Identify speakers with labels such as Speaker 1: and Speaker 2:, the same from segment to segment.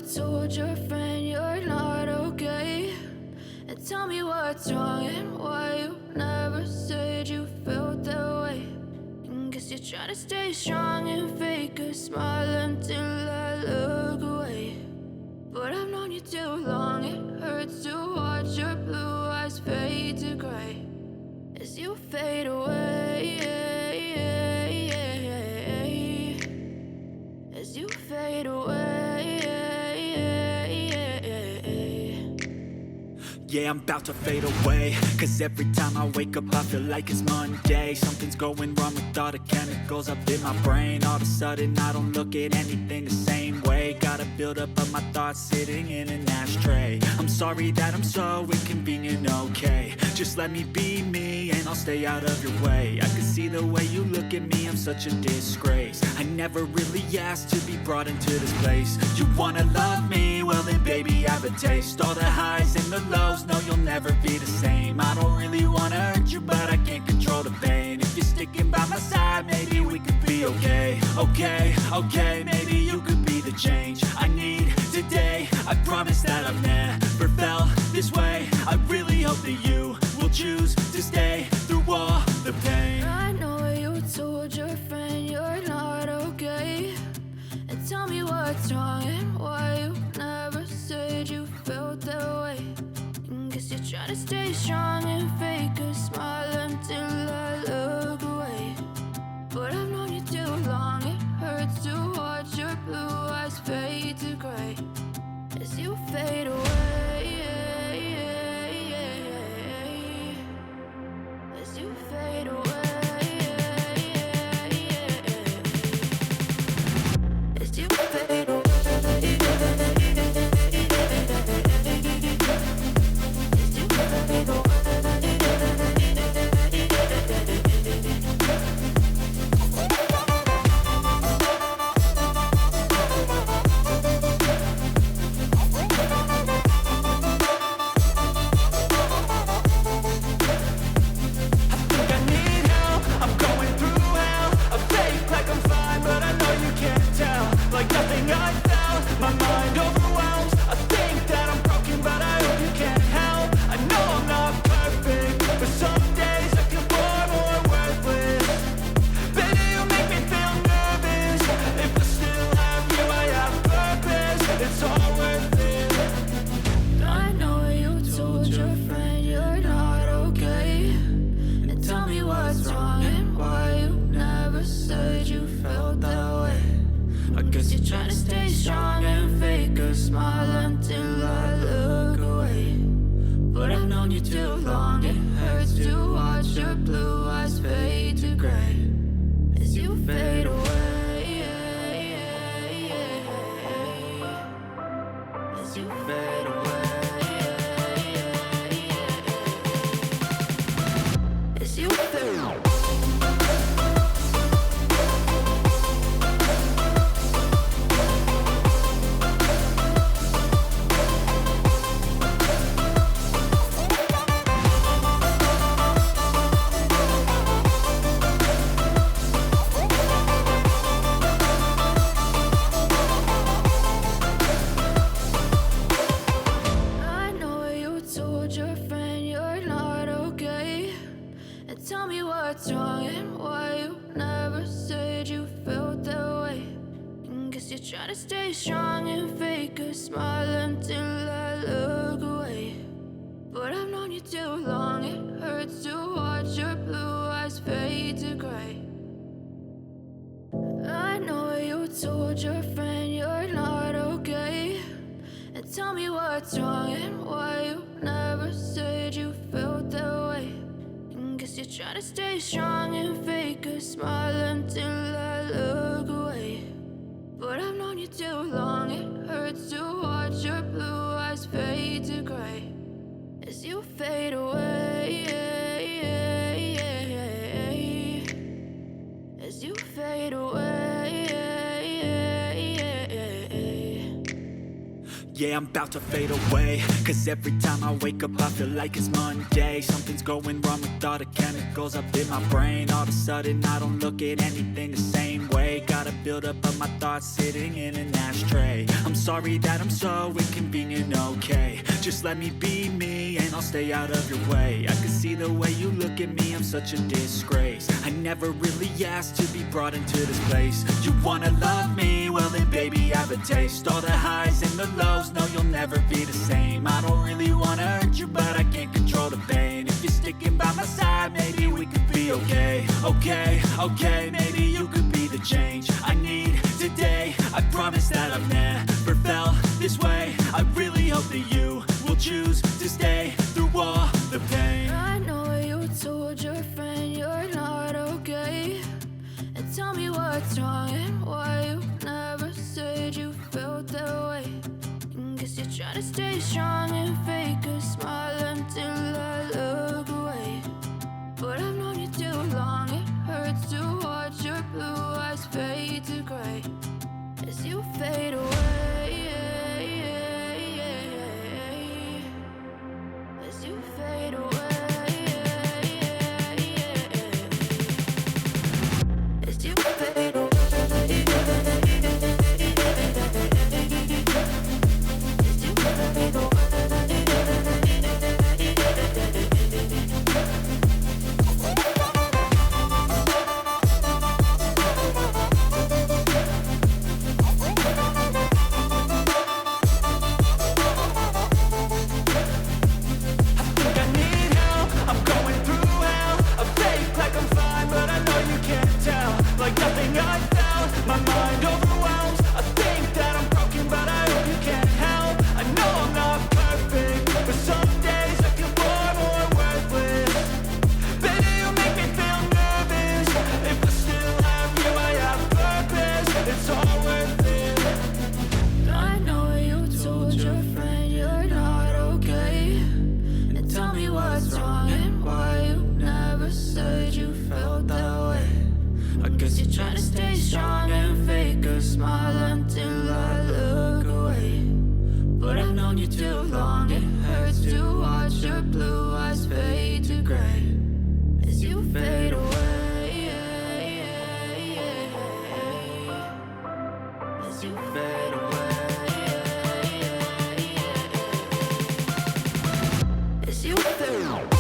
Speaker 1: told your friend you're not okay? And tell me what's wrong and why you never said you felt that way. And guess you're trying to stay strong and fake a smile until I look away. But I've known you too long, it hurts to watch your blue eyes fade to gray as you fade away, as you fade away.
Speaker 2: Yeah, I'm about to fade away, cause every time I wake up I feel like it's Monday. Something's going wrong with all the chemicals up in my brain. All of a sudden I don't look at anything the same way. Got a build up of my thoughts sitting in an ashtray. I'm sorry that I'm so inconvenient, okay? Just let me be me and I'll stay out of your way. I can see the way you look at me, I'm such a disgrace. I never really asked to be brought into this place. You wanna love me? Well then baby, have a taste. All the highs and the lows, no, you'll never be the same. I don't really wanna hurt you, but I can't control the pain. If you're sticking by my side, maybe we could be okay. Okay, maybe you could be the change I need today. I promise that I've never felt this way. I really hope that you will choose to stay through all the pain.
Speaker 1: I know you told your friend you're not okay. And tell me what's wrong and why you never said you felt that way. And guess you're trying to stay strong and fake a smile until I look away. But I've known you too long, it hurts to watch your blue eyes fade to gray as you fade away, as you fade away. As you fade away.
Speaker 2: Yeah, I'm about to fade away, cause every time I wake up I feel like it's Monday. Something's going wrong with all the chemicals up in my brain. All of a sudden I don't look at anything the same way. Got a build up of my thoughts sitting in an ashtray. I'm sorry that I'm so inconvenient, okay? Just let me be me and I'll stay out of your way. I can see the way you look at me, I'm such a disgrace. I never really asked to be brought into this place. You wanna love me? Well then baby, have a taste. All the highs and the lows, no you'll never be the same. I don't really wanna hurt you, but I can't control the pain. If you're sticking by my side, maybe we could be okay. Okay, maybe you could be the change I need today. I promise that I've never felt this way. I really hope that you will choose to stay through all the pain.
Speaker 1: I know you told your friend you're not okay, and tell me what's wrong and why you never said you felt that way. Guess you're trying to stay strong and fake a smile until I look away. But I've known you too long, it hurts to watch your blue eyes fade to gray as you fade away. As you fade away. As you fade away. Trying to stay strong and fake a smile until I look away. But I've known you too long, it hurts to watch your blue eyes fade to gray as you fade away. As you fade away. As you fade away.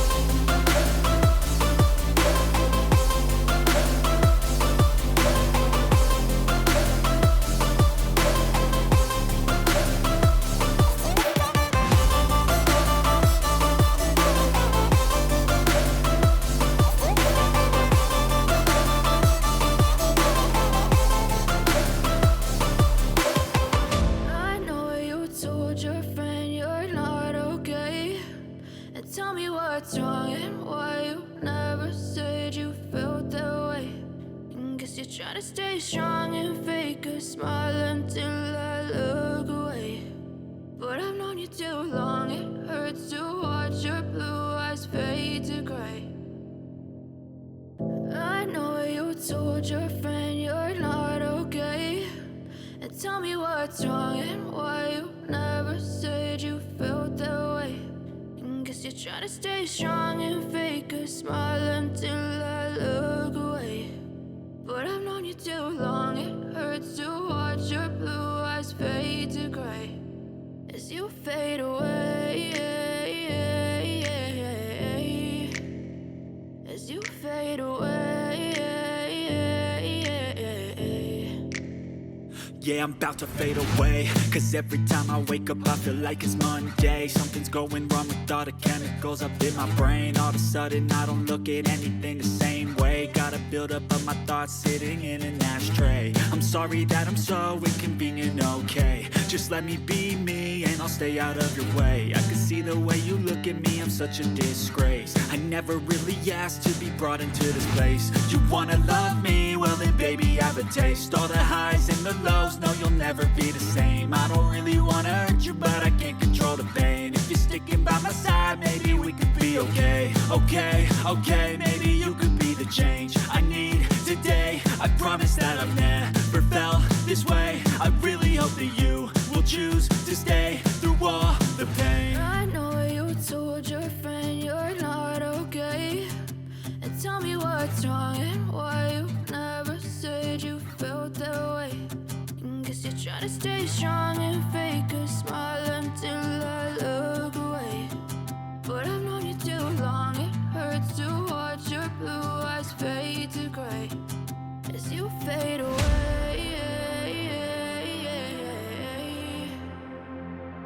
Speaker 1: Tell me what's wrong and why you never said you felt that way. Guess you're trying to stay strong and fake a smile until I look away. But I've known you too long, it hurts to watch your blue eyes fade to gray. I know you told your friend you're not okay, and tell me what's wrong and why you never said you felt that way. Guess you're trying to stay strong and fake a smile until I look away. But I've known you too long, it hurts to watch your blue eyes fade to gray as you fade away. As you fade away.
Speaker 2: Yeah, I'm about to fade away, cause every time I wake up I feel like it's Monday. Something's going wrong with all the chemicals up in my brain. All of a sudden I don't look at anything the same way. Got a buildup of my thoughts sitting in an ashtray. I'm sorry that I'm so inconvenient, okay? Just let me be me and I'll stay out of your way. I can see the way you look at me, I'm such a disgrace. I never really asked to be brought into this place. You wanna love me? Well then baby, have a taste. All the highs and the lows, no you'll never be the same. I don't really wanna hurt you, but I can't control the pain. If you're sticking by my side, maybe we could be okay. Okay, maybe you could be the change I need today. I promise that I've never felt this way. I really hope that you will choose to stay through all the pain.
Speaker 1: I know you told your friend you're not okay, and tell me what's wrong and why you never said you felt that way. Guess you're trying to stay strong and fake a smile until I look away. But I've known you too long, it hurts to watch your blue eyes fade to gray as you fade away.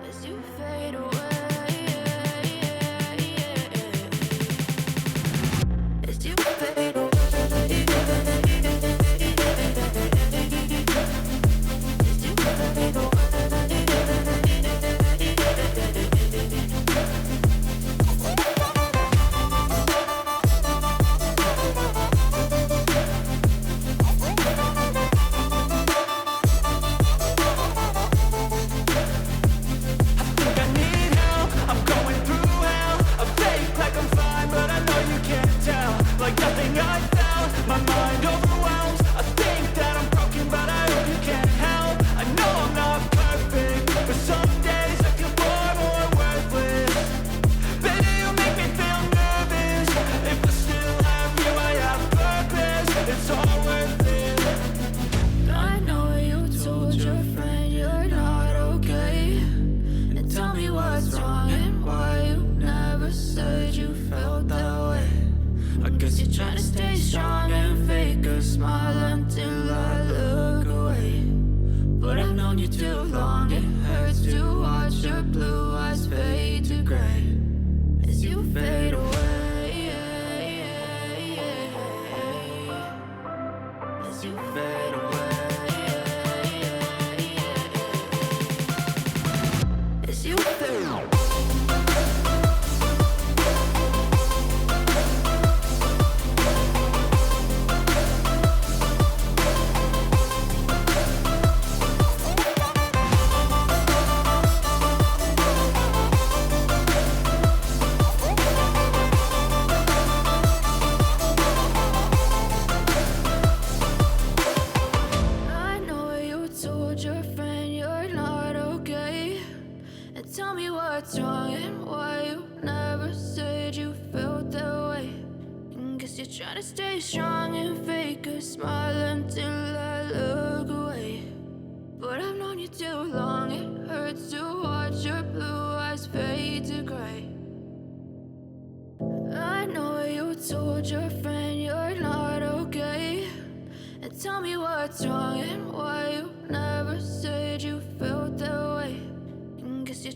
Speaker 1: As you fade away. As you fade away.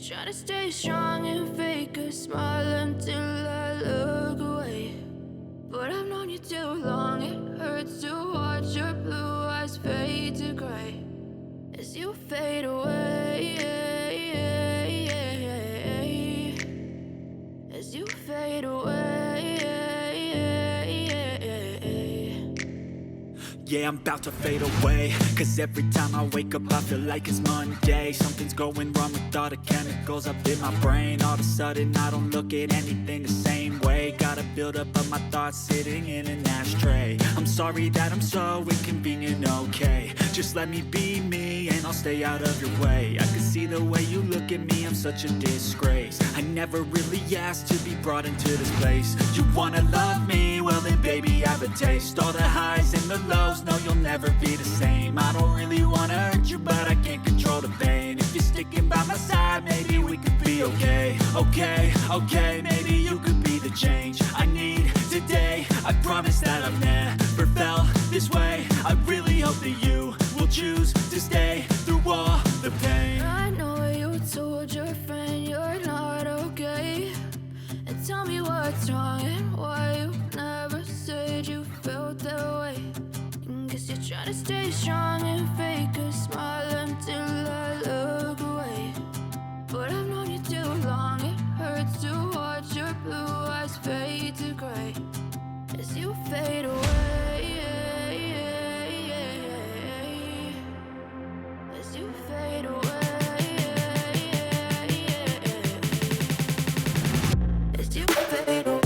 Speaker 1: Try to stay strong and fake a smile until I look away. But I've known you too long, it hurts to watch your blue eyes fade to gray as you fade away. As you fade away.
Speaker 2: Yeah, I'm about to fade away, cause every time I wake up I feel like it's Monday. Something's going wrong with all the chemicals up in my brain. All of a sudden I don't look at anything the same way. Gotta build up of my thoughts sitting in an ashtray. I'm sorry that I'm so inconvenient, okay. Just let me be me and I'll stay out of your way. I can see the way you look at me, I'm such a disgrace. I never really asked to be brought into this place. You wanna love me? Well then baby have a taste. All the highs and the lows, no you'll never be the same. I don't really wanna hurt you but I can't control the pain. If you're sticking by my side maybe we could be okay. Okay, maybe you could be the change I need today. I promise that I've never felt this way. I really hope that you will choose to stay through all the pain.
Speaker 1: I know you told your friend you're not okay, and tell me what's wrong and why you never said you felt that way. Guess you're trying to stay strong and fake a smile until I look away. But I've known you too long, it hurts to watch your blue eyes fade to gray as you fade away. As you fade away. As you fade away.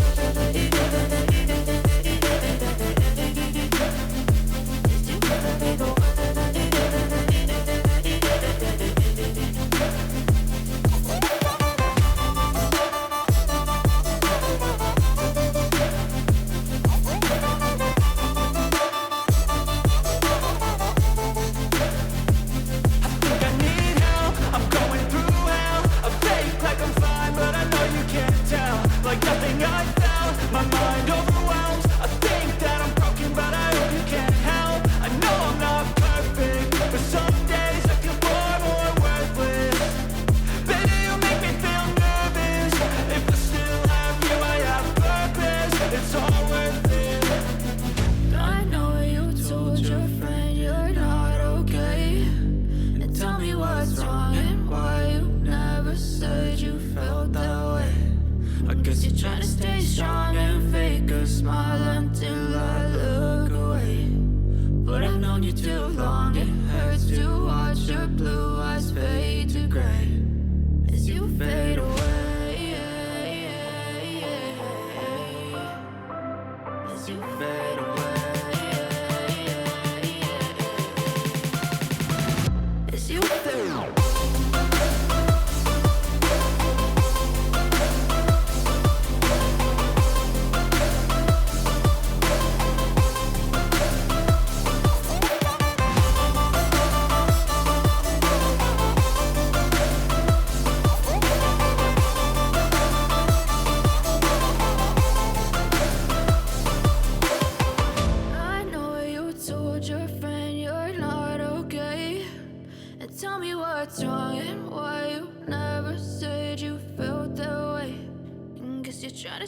Speaker 1: As you fade away. guess you're trying to stay strong and fake a smile until I look away. But I've known you too long, it hurts to watch your blue eyes fade to gray as you fade away. As you fade away. As you fade away. Tell me what's wrong and why you never said you felt that way. And guess you're trying to